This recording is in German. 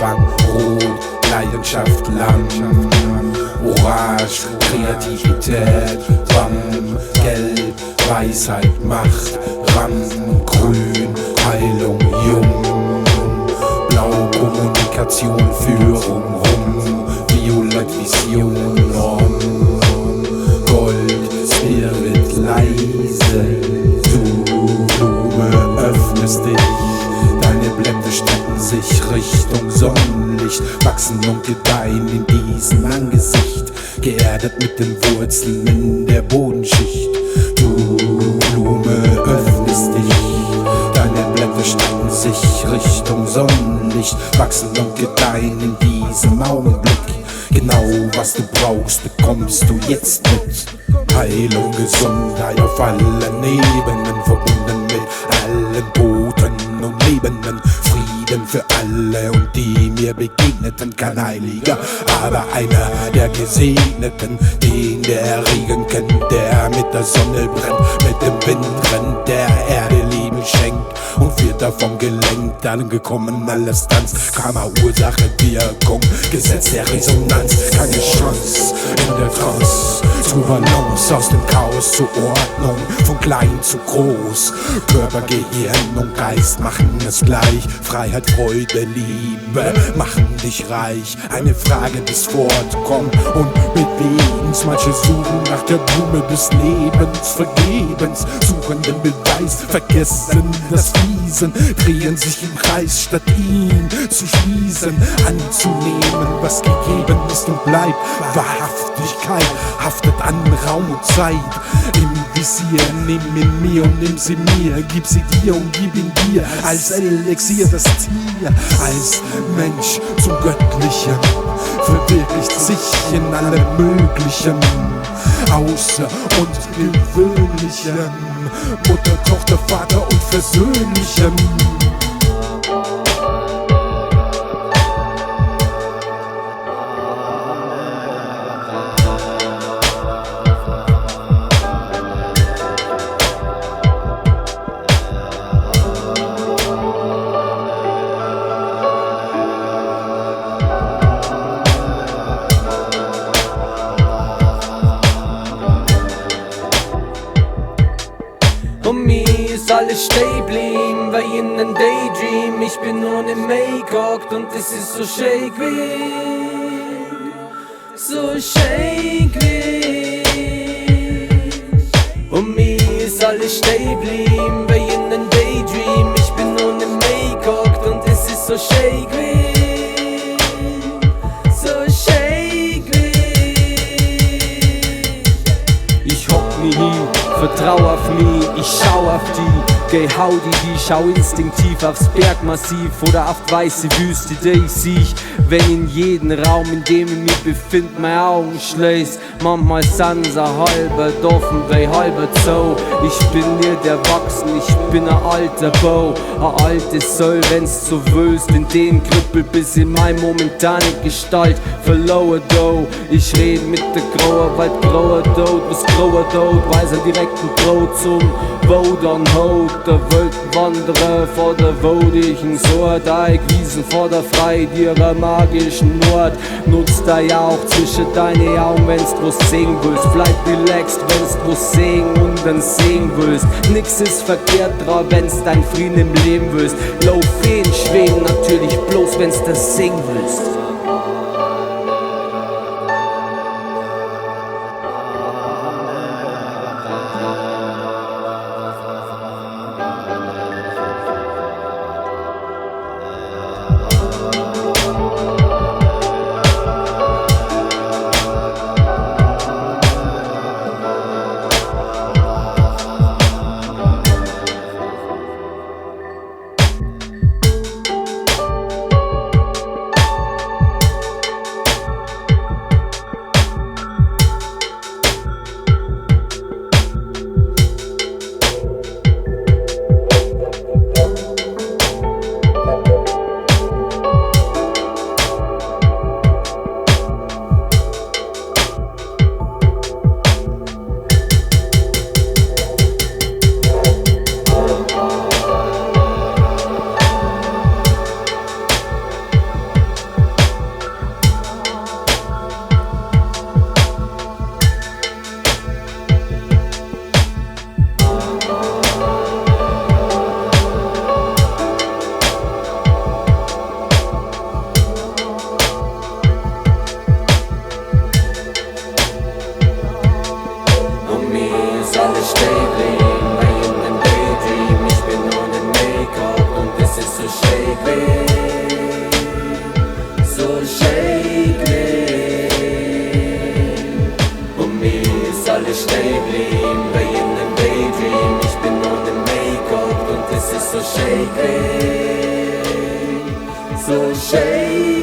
Drang, Rot, Leidenschaft, Lang, Orange, Kreativität, Bam, Gelb, Weisheit, Macht, Rang, Grün, Heilung, Jung, Blau, Kommunikation, Führung, Rum, Violett, Vision, Gold, Spirit, leise, du Blume, öffnest dich, deine Blätter strecken sich Richtung Sonnenlicht, wachsen und gedeihen in diesem Angesicht, geerdet mit den Wurzeln in der Bodenschicht. Du Blume, öffnest dich, deine Blätter strecken sich Richtung Sonnenlicht, wachsen und gedeihen in diesem Augenblick. Genau was du brauchst, bekommst du jetzt mit. Heilung, Gesundheit auf allen Ebenen, verbunden mit allen Toten und Lebenden. Frieden für alle und die mir begegneten, kein Heiliger, aber einer der Gesegneten, den der Regen kennt, der mit der Sonne brennt, mit dem Wind rennt, der Erde Leben schenkt und wird davon gelenkt. Angekommen, alles tanzt, Karma, Ursache, Wirkung, Gesetz der Resonanz, keine Chance in der Trance, zur Balance, aus dem Chaos zur Ordnung, von klein zu groß, Körper, Gehirn und Geist machen es gleich, Freiheit, Freude, Liebe machen dich reich, eine Frage des Fortkommen und Bewegens, manche suchen nach der Blume des Lebens, vergebens, suchen den Beweis, vergessen das Wiesen, drehen sich im Kreis, statt ihn zu schließen, anzunehmen, was gegeben ist und bleibt, Wahrhaftigkeit haftet an Raum und Zeit, im Visier, nimm in mir und nimm sie mir, gib sie dir und gib ihn dir, als Elixier das Tier, als Mensch zum Göttlichen, verwirklicht sich in allem Möglichen, außer und Gewöhnlichem, Mutter, Tochter, Vater und Versöhnlichem. Und mir ist alles stehen geblieben, weil in einem Daydream ich bin nur ne Make-up und es ist so shake so shake. Und mir ist alles stehen geblieben, weil in einem Daydream ich bin nur ne Make-up und es ist so shake so shake. Ich hock mich hin, vertrau auf mich, ich schau auf die, geh hau die, schau instinktiv aufs Bergmassiv oder auf die weiße Wüste, die ich sieh, wenn in jeden Raum, in dem ich mich befind, meine Augen schließ. Manchmal sind sie halber offen, wie halber Zoo. Ich bin nicht erwachsen, ich bin ein alter Bau, ein altes Soll, wenn's so willst, in dem Krüppel bis in meine momentane Gestalt verloren do. Ich red mit der grauen Wald, grauer Tod, was grauer Tod, weiß er direkt ein Brot zum Vote on Hold. Der Weltwanderer vor der wodigen Sort, Wiesen vor der Freiheit ihrer magischen Nord. Nutzt da ja auch zwischen deine Augen, wenn's was sehen willst. Bleib relaxed, wenn's was sehen und dann sehen willst. Nix ist verkehrt dran, wenn's dein Frieden im Leben willst. Lauf Feen schweben natürlich bloß, wenn's das singen willst. so shake me. Und mir ist alles stehen geblieben, wie in einem Daydream. Ich bin ohne Make-up und es ist so shake me, so shake.